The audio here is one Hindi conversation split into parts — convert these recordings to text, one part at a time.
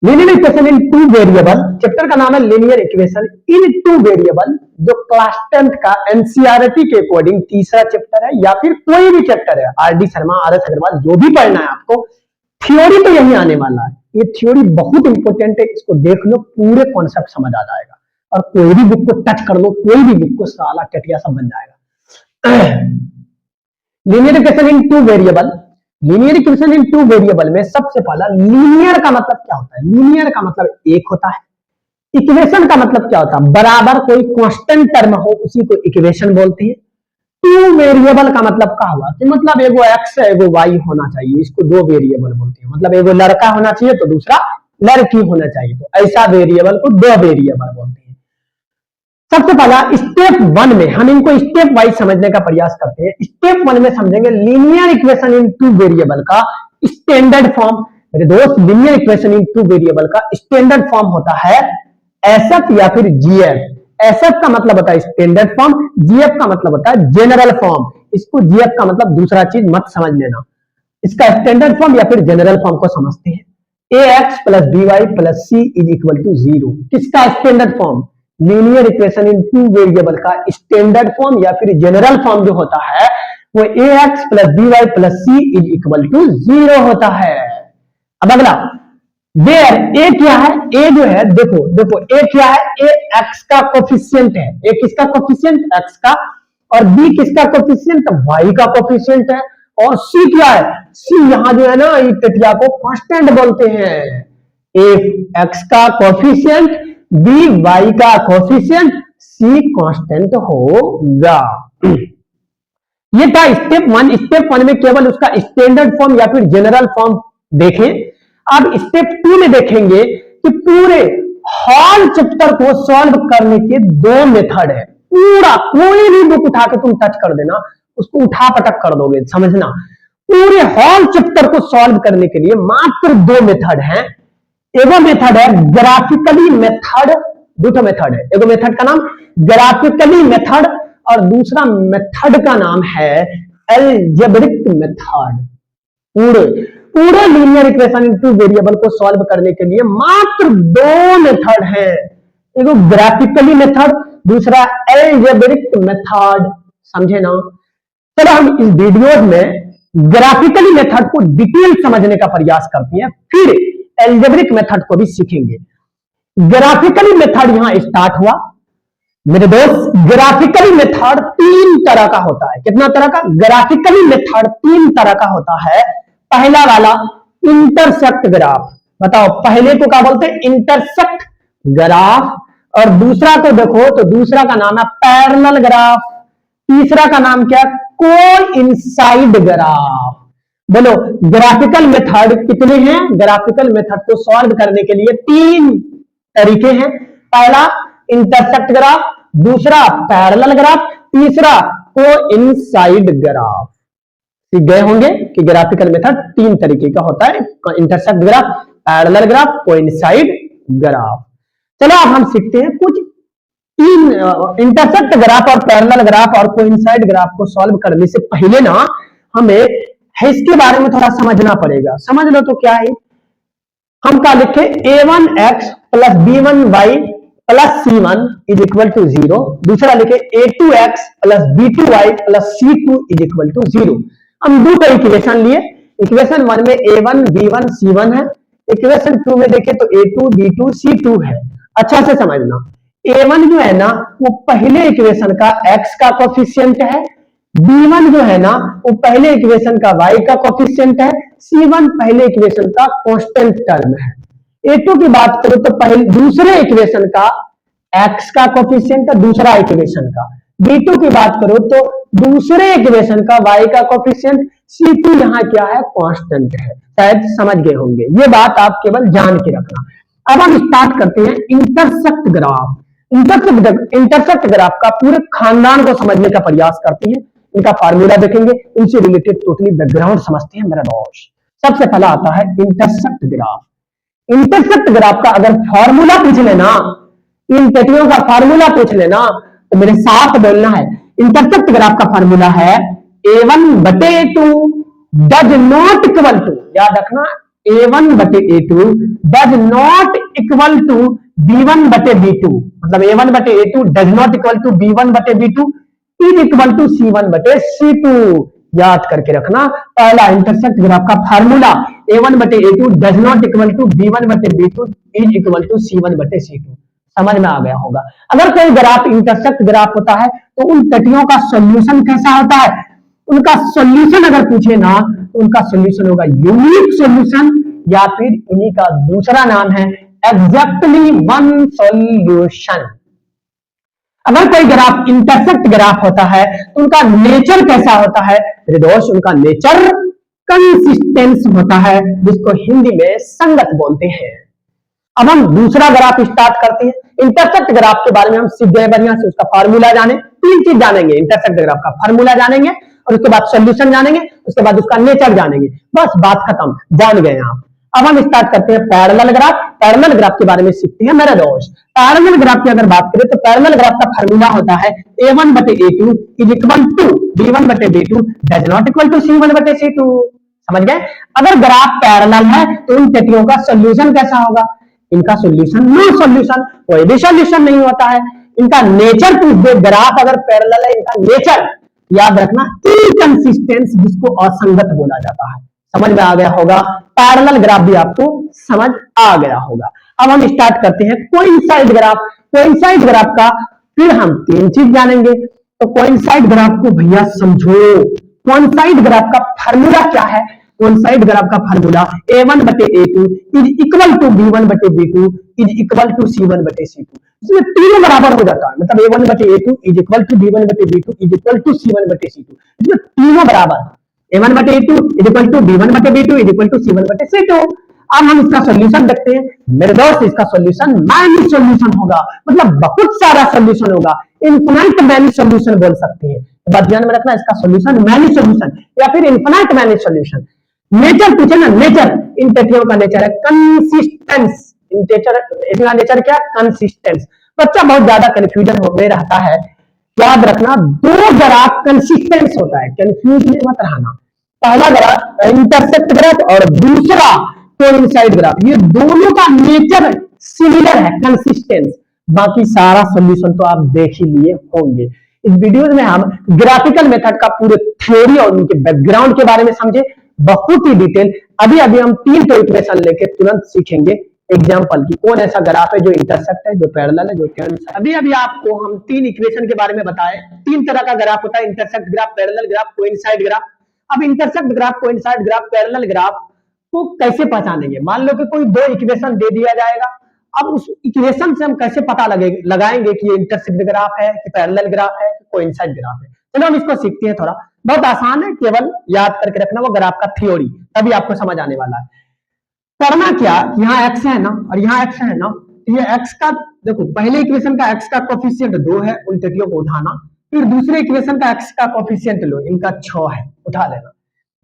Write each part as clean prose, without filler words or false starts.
Linear equation in two variable, chapter का नाम है linear equation in two variable, जो क्लास 10th का एनसीईआरटी के अकॉर्डिंग तीसरा चैप्टर है, या फिर कोई भी चैप्टर है, RD Sharma, R S Agarwal, जो भी पढ़ना है आपको, थ्योरी तो यही आने वाला है। ये थ्योरी बहुत इंपॉर्टेंट है, इसको देख लो, पूरे कॉन्सेप्ट समझ आ जाएगा, और कोई भी बुक को टच कर लो, कोई भी बुक को, साला टटिया सब बन जाएगा। Linear equation in two variable, linear equation in two variable में सबसे पहला लीनियर का मतलब क्या होता है? लीनियर का मतलब एक होता है। इक्वेशन का मतलब क्या होता है? बराबर कोई कांस्टेंट टर्म हो, उसी को इक्वेशन बोलते हैं। टू वेरिएबल का मतलब क्या हुआ कि मतलब एगो एक्स है, एगो वाई होना चाहिए, इसको दो वेरिएबल बोलते हैं। मतलब एगो लड़का होना चाहिए तो दूसरा लड़की होना चाहिए, तो ऐसा वेरिएबल को दो वेरिएबल बोलते हैं। सबसे पहला स्टेप 1 में हम इनको स्टेप वाइज समझने का प्रयास करते हैं। स्टेप 1 में समझेंगे linear equation in two variable का स्टैंडर्ड फॉर्म। मेरे दोस्त, linear equation in two variable का स्टैंडर्ड फॉर्म होता है एसएफ या फिर जीएफ। एसएफ का मतलब होता है स्टैंडर्ड फॉर्म, जीएफ का मतलब होता है जनरल फॉर्म। इसको जीएफ का मतलब दूसरा चीज मत समझ लेना, इसका स्टैंडर्ड फॉर्म या फिर जनरल फॉर्म को समझते हैं। ax plus by plus c is equal to 0, किसका standard form? Linear equation in two variable का स्टैंडर्ड फॉर्म या फिर जनरल फॉर्म जो होता है वो ax plus by plus c is equal to 0 होता है। अब अगला, वेयर a क्या है? a जो है, देखो a क्या है? a x का कोफिशिएंट है। a किसका कोफिशिएंट? x का। और b किसका कोफिशिएंट? y का कोफिशिएंट है। और c क्या है? c यहां जो है ना, ये टटिया को कांस्टेंट बोलते हैं। a x का कोफिशिएंट, b y का कोफिशिएंट, c कांस्टेंट होगा। ये था स्टेप 1। स्टेप 1 में केवल उसका स्टैंडर्ड फॉर्म या फिर जनरल फॉर्म देखें। अब स्टेप 2 में देखेंगे कि पूरे हॉल चैप्टर को सॉल्व करने के दो मेथड है। पूरा कोई भी बुक उठा के तुम टच कर देना, उसको उठा पटक कर दोगे, समझना। पूरे हॉल चैप्टर को सॉल्व करने के लिए मात्र दो मेथड हैं। एगो मेथड है ग्राफिकली मेथड, दूसरा मेथड है, एगो मेथड का नाम ग्राफिकली मेथड और दूसरा मेथड का नाम है अलजेब्रिक मेथड। पूरे linear equation in two variable को सॉल्व करने के लिए मात्र दो मेथड है, एगो ग्राफिकली मेथड, दूसरा अलजेब्रिक मेथड। समझे ना? चलो हम इस वीडियो में ग्राफिकली मेथड को डिटेल समझने का प्रयास करते हैं, फिर अलजेब्रिक मेथड को भी सीखेंगे। ग्राफिकली मेथड यहां स्टार्ट हुआ। मेरे दोस्त, ग्राफिकली मेथड तीन तरह का होता है। कितना तरह का? ग्राफिकली मेथड तीन तरह का होता है। पहला वाला इंटरसेक्ट ग्राफ। बताओ, पहले को क्या बोलते हैं? Intersect graph. और दूसरा को देखो तो दूसरा का नाम है पैरेलल ग्राफ। तीसरा का नाम क्या? Coincide graph. बोलो, ग्राफिकल मेथड कितने हैं? ग्राफिकल मेथड को सॉल्व करने के लिए तीन तरीके हैं। पहला इंटरसेक्ट ग्राफ, दूसरा पैरेलल ग्राफ, तीसरा कोइंसाइड ग्राफ। सीख गए होंगे कि ग्राफिकल मेथड तीन तरीके का होता है, intersect graph, parallel graph, coincide graph. चलो अब हम सीखते हैं कुछ तीन इंटरसेक्ट ग्राफ और पैरेलल ग्राफ और कोइंसाइड ग्राफ को सॉल्व करने से पहले ना हमें इसके बारे में थोड़ा समझना पड़ेगा। समझ लो तो क्या है, हम क्या लिखे? a1x plus b1y plus c1 is equal to 0। दूसरा लिखे a2x plus b2y plus c2 is equal to 0। हम दो का इक्वेशन लिए। इक्वेशन 1 में a1 b1 c1 है। इक्वेशन 2 में देखें तो a2 b2 c2 है। अच्छा से समझना, a1 जो है ना वो पहले इक्वेशन का x का कोफिशिएंट है, b1 जो है ना वो पहले इक्वेशन का y का कोफिशिएंट है, c1 पहले इक्वेशन का कांस्टेंट टर्म है। a2 की बात करो तो पहले दूसरे इक्वेशन का x का कोफिशिएंट है, दूसरा इक्वेशन का। b2 की बात करो तो दूसरे इक्वेशन का y का कोफिशिएंट, c2 यहाँ क्या है? कांस्टेंट है। शायद समझ गए होंगे, ये बात आप केवल जान के रखना। अब हम स्टार्ट करते हैं इंटरसेक्ट ग्राफ। इंटरसेक्ट ग्राफ का पूरे खानदान को समझने का प्रयास करते हैं। इनका फार्मूला देखेंगे, इनसे रिलेटेड टोटली बैकग्राउंड समझते हैं मेरा दोस्त। सबसे पहला आता है इंटरसेक्ट ग्राफ। इंटरसेक्ट ग्राफ का अगर फार्मूला पूछ लेना, इन टटियों का फार्मूला पूछ लेना तो मेरे साथ बोलना है। इंटरसेक्ट ग्राफ का फार्मूला है a1/a2 does not equal to, याद रखना, A1 बटे A2 does not equal to B1 बटे B2, मतलब A1 बटे A2 does not equal to B1 बटे B2 is equal to C1 बटे C2। याद करके रखना, पहला इंटरसेप्ट ग्राफ का फार्मूला A1 बटे A2 does not equal to B1 बटे B2 is equal to C1 बटे C2। समझ में आ गया होगा। अगर कोई ग्राफ इंटरसेप्ट ग्राफ होता है तो उन तटियों का सॉल्यूशन कैसा होता है, उनका सॉल्यूशन अगर पूछे ना तो उनका सॉल्यूशन होगा यूनिक सॉल्यूशन, या फिर इन्हीं का दूसरा नाम है एग्जैक्टली वन सॉल्यूशन। अगर कोई ग्राफ इंटरसेप्ट ग्राफ होता है तो उनका नेचर कैसा होता है दोस्त, उनका नेचर कंसिस्टेंस होता है, जिसको हिंदी में संगत बोलते हैं। अब हम दूसरा ग्राफ स्टार्ट करते हैं। इंटरसेप्ट ग्राफ के बारे में हम सीख गए, बढ़िया से उसका फार्मूला जाने, तीन चीज जानेंगे, इंटरसेप्ट ग्राफ का फार्मूला जानेंगे और उसके बाद सॉल्यूशन जानेंगे, उसके बाद उसका नेचर जानेंगे, बस बात खत्म, जान गए आप। अब हम स्टार्ट करते हैं पैरेलल ग्राफ। पैरेलल ग्राफ के बारे में सीखते हैं मेरे दोस्त। पैरेलल ग्राफ की अगर बात करें तो पैरेलल ग्राफ का फार्मूला होता है A1 बटे A2 is equal to B1 बटे B2 does not equal to C1 बटे C2। समझ गए। अगर ग्राफ पैरेलल है तो उन तथियों का सॉल्यूशन कैसा होगा, इनका सॉल्यूशन नो सॉल्यूशन, कोई भी सॉल्यूशन नहीं होता है। इनका नेचर पूछ दे, ग्राफ अगर पैरेलल है इनका नेचर याद रखना इनकंसिस्टेंस, जिसको असंगत बोला जाता है। समझ में आ गया होगा, पैरेलल ग्राफ भी आपको समझ आ गया होगा। अब हम स्टार्ट करते हैं कोइंसाइड ग्राफ। कोइंसाइड ग्राफ का फिर हम तीन चीज जानेंगे। तो कोइंसाइड ग्राफ को भैया समझो, कोइंसाइड ग्राफ का फार्मूला क्या है। कोइंसाइड ग्राफ का फार्मूला A1 बटे A2 is equal to B1 बटे B2 is equal to C1 बटे C2। इसमें तीनों बराबर हो जाता है, मतलब A1 बटे A2 is equal to B1 बटे B2 is equal to C1 बटे C2। इसमें तीनों बराबर, A1 बटे A2 is equal to B1 बटे B2 is equal to C1 बटे C2। अब हम इसका सॉल्यूशन देखते हैं मेरे दोस्त। इसका सॉल्यूशन मैनी सॉल्यूशन होगा, मतलब बहुत सारा सॉल्यूशन होगा, इनफिनाइट मैनी सॉल्यूशन बोल सकते हैं। बात ध्यान में रखना, इसका सॉल्यूशन मैनी सॉल्यूशन या फिर इनफिनाइट मैनी सॉल्यूशन। नेचर पूछे ना, नेचर इन तथ्यों का नेचर है कंसिस्टेंस। इसका नेचर क्या, कंसिस्टेंस। बच्चा बहुत ज्यादा कंफ्यूजन में रहता है, याद रखना दो ग्राफ कंसिस्टेंस होता है, कंफ्यूज मत रहना। पहला ग्राफ इंटरसेप्ट ग्राफ और दूसरा कोइंसाइड ग्राफ, ये दोनों का नेचर सिमिलर है, कंसिस्टेंस। बाकी सारा सॉल्यूशन तो आप देख ही लिए होंगे। इस वीडियो में हम ग्राफिकल मेथड का पूरे थ्योरी और उनके बैकग्राउंड के बारे में समझे, बहुत ही डिटेल। अभी अभी हम तीन तो इक्वेशन लेके तुरंत सीखेंगे एग्जांपल की, कौन ऐसा ग्राफ है जो इंटरसेक्ट है, जो पैरेलल है, जो कैंसल। अभी अभी आपको हम तीन इक्वेशन के बारे में बताए। तीन तरह का ग्राफ होता है, intersect graph, parallel graph, coincide graph. अब intersect graph, coincide graph, parallel graph को कैसे पहचानेंगे। मान लो कि कोई दो इक्वेशन दे दिया जाएगा, अब उस इक्वेशन से हम कैसे पता लगाएंगे कि ये इंटरसेक्ट ग्राफ है कि पैरेलल ग्राफ है कि कोइंसाइड ग्राफ है। चलो हम इसको सीखते हैं। थोड़ा बहुत आसान है, केवल याद करके रखना वो ग्राफ का थ्योरी, तभी आपको समझ आने वाला है। करना क्या, यहाँ x है ना और यहाँ x है ना, ये x का देखो, पहले इक्वेशन का x का कोफिशिएंट 2 है, उन तथियों को उठाना। फिर दूसरे इक्वेशन का x का कोफिशिएंट लो, इनका 6 है, उठा लेना।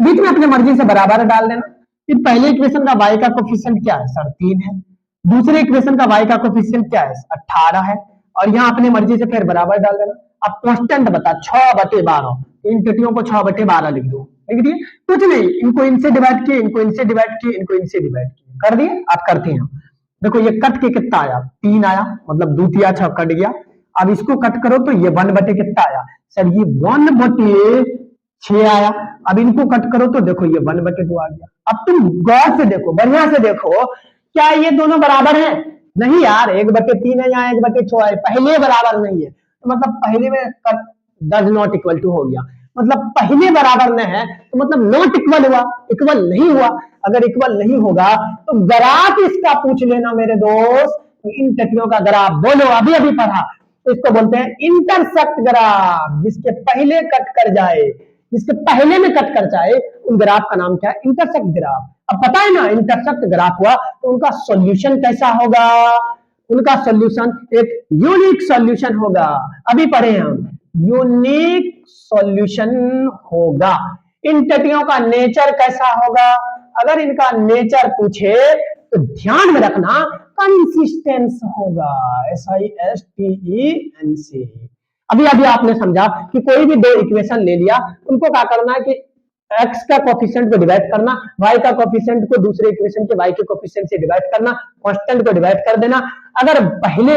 बीच में अपने मर्जी से बराबर डाल देना। फिर पहले इक्वेशन का y का कोफिशिएंट क्या है, 3.5 है। दूसरे इक्वेशन का y का कोफिशिएंट क्या है, 18 है। और यहाँ अपने मर्जी से फिर बराबर डाल देना। अब कांस्टेंट बता, 6/12, इन तथियों को 6/12 लिख दो, लिख दिए। कुछ नहीं, इनको इनसे डिवाइड किए, इनको इनसे डिवाइड किए, इनको इनसे डिवाइड किए, कर दिए। आप करते हैं, देखो ये कट के कितना आया, 3 आया, मतलब 2 तिया 6 कट गया। अब इसको कट करो तो ये 1 बटे कितना आया, सर ये 1 बटे 6 आया। अब इनको कट करो तो देखो ये 1 बटे 2 आ गया। अब तुम गौर से देखो, बढ़िया से देखो, क्या ये दोनों बराबर हैं? नहीं यार, 1/3 है, यहाँ 1/6 है, पहले बराबर नहीं है। तो मतलब पहले में डज नॉट इक्वल टू हो गया, मतलब पहले बराबर में है तो मतलब नॉट इक्वल हुआ, इक्वल नहीं हुआ। अगर इक्वल नहीं होगा तो ग्राफ इसका पूछ लेना मेरे दोस्त। इन तथ्यों का ग्राफ बोलो, अभी अभी पढ़ा, तो इसको बोलते हैं इंटरसेक्ट ग्राफ। जिसके पहले कट कर जाए, जिसके पहले में कट कर जाए, उन ग्राफ का नाम क्या है, इंटरसेक्ट ग्राफ। अब पता है ना, इंटरसेक्ट ग्राफ हुआ तो उनका सॉल्यूशन कैसा होगा, उनका सॉल्यूशन एक यूनिक सॉल्यूशन होगा। अभी पढ़े हम, यूनिक सॉल्यूशन होगा। इन तथ्यों का नेचर कैसा होगा, अगर इनका नेचर पूछे तो ध्यान में रखना कंसिस्टेंस होगा, SISTENC। अभी अभी आपने समझा कि कोई भी दो इक्वेशन ले लिया, उनको क्या करना है कि एक्स का कोफिशिएंट को डिवाइड करना, वाई का कोफिशिएंट को दूसरे इक्वेशन के वाई के कोफिशिएंट से डिवाइड करना, कांस्टेंट को डिवाइड कर देना। अगर पहले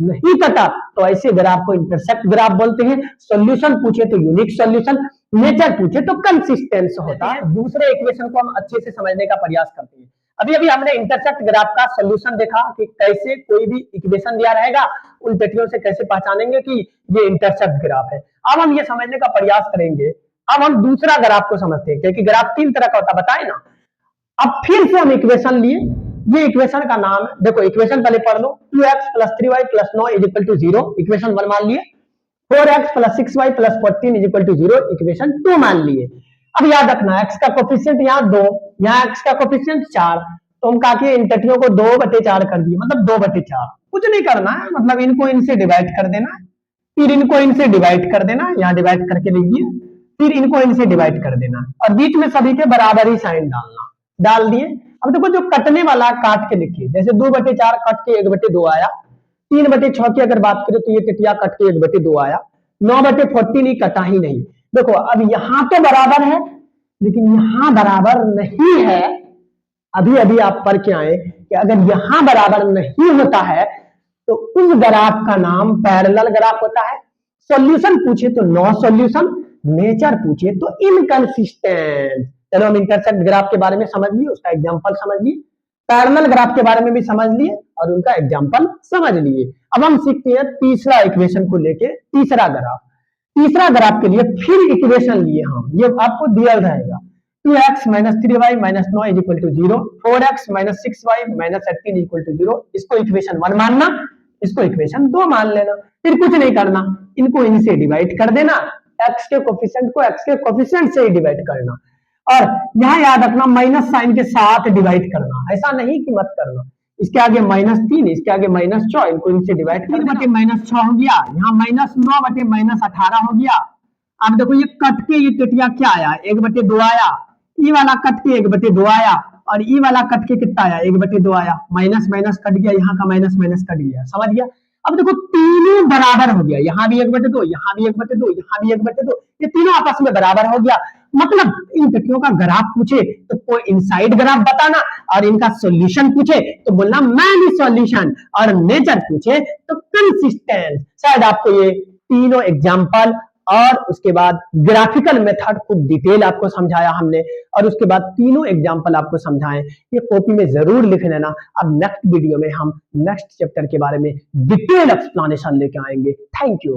नहीं कटा तो ऐसे ग्राफ को इंटरसेक्ट ग्राफ बोलते हैं। सॉल्यूशन पूछे तो यूनिक सॉल्यूशन, नेचर पूछे तो कंसिस्टेंस होता है। दूसरे इक्वेशन को हम अच्छे से समझने का प्रयास करते हैं। अभी अभी हमने इंटरसेक्ट ग्राफ का सॉल्यूशन देखा कि कैसे कोई भी इक्वेशन दिया रहेगा उन पेटियों से कैसे पहचानेंगे कि ये इंटरसेक्ट ग्राफ है। अब हम ये समझने का प्रयास करेंगे। अब हम दूसरा ग्राफ को समझते हैं, क्योंकि ग्राफ तीन तरह का होता है, बताए ना। अब फिर से हम इक्वेशन लिए, ये इक्वेशन का नाम है, देखो इक्वेशन पहले पढ़ लो, 2x plus 3y plus 9 is equal to 0, equation 1 मान लिए। 4x plus 6y plus 14 is equal to 0, equation 2 मान लिए। अब याद रखना x का कोफिशिएंट यहाँ 2, यहाँ x का कोफिशिएंट 4, तो हम काके इन तटियों को 2/4 कर दिए, मतलब 2/4। कुछ नहीं करना है, मतलब इनको इनसे डिवाइड कर देना, फिर इनको इनसे डिवाइड कर देना, यहाँ डिवाइड करके लिखिए, फिर इनको इनसे डिवाइड कर देना और बीच में सभी के बराबर ही साइन डालना। डाल दिए। अब देखो जो कटने वाला काट के लिखिए, जैसे 2/4 कट के 1/2 आया, 3/6 की अगर बात करें तो ये कटिया कट के 1/2 आया, 9/14 ही कटा ही नहीं। देखो अब यहां तो बराबर है लेकिन यहां बराबर नहीं है। अभी अभी आप पढ़ के आए कि अगर यहां बराबर नहीं होता है तो उस ग्राफ का नाम पैरेलल ग्राफ होता है। सॉल्यूशन पूछे तो नो सॉल्यूशन, नेचर पूछे तो इनकंसिस्टेंट। चलो हम इंटरसेक्ट ग्राफ के बारे में समझ लिए, उसका एग्जांपल समझ लिए, पैरेलल ग्राफ के बारे में भी समझ लिए और उनका एग्जांपल समझ लिए। अब हम सीखते हैं तीसरा इक्वेशन को लेके तीसरा ग्राफ। तीसरा ग्राफ के लिए फिर इक्वेशन लिए हम, ये आपको दिया रहेगा 2x minus 3y minus 9 is equal to 0, 4x minus 6y minus 18 is equal to 0। इसको इक्वेशन 1 मानना, इसको इक्वेशन 2 मान लेना। फिर कुछ नहीं करना, इनको इनसे डिवाइड कर देना, x के कोफिशिएंट को x के कोफिशिएंट से ही डिवाइड करना और यहाँ याद रखना माइनस साइन के साथ डिवाइड करना, ऐसा नहीं कि मत करना। इसके आगे -3, इसके आगे -4, इनको इनसे डिवाइड कर देना। -6 हो गया, यहाँ -9 -18 हो गया। अब देखो ये कट के ये टिटिया क्या आया, 1/2 आया, ई वाला कट के 1/2 आया और ई वाला कट के कितना आया, 1/2 आया। माइनस माइनस कट गया, यहाँ का माइनस माइनस कट गया, समझ गया। अब देखो तीनों बराबर हो गया, यहाँ भी 1/2, यहाँ भी 1/2, यहाँ भी 1/2, ये तीनों आपस में बराबर हो गया। मतलब इन तकियों का ग्राफ पूछे तो कोई इनसाइड ग्राफ बताना और इनका सॉल्यूशन पूछे तो बोलना मैनी सॉल्यूशन और नेचर पूछे तो कंसिस्टेंट। शायद आपको ये तीनों एग्जांपल और उसके बाद ग्राफिकल मेथड खूब डिटेल आपको समझाया हमने और उसके बाद तीनों एग्जांपल आपको समझाएं, ये कॉपी में जरूर लिख लेना। अब नेक्स्ट वीडियो में हम नेक्स्ट चैप्टर के बारे में डिटेल एक्सप्लेनेशन लेके आएंगे। Thank you.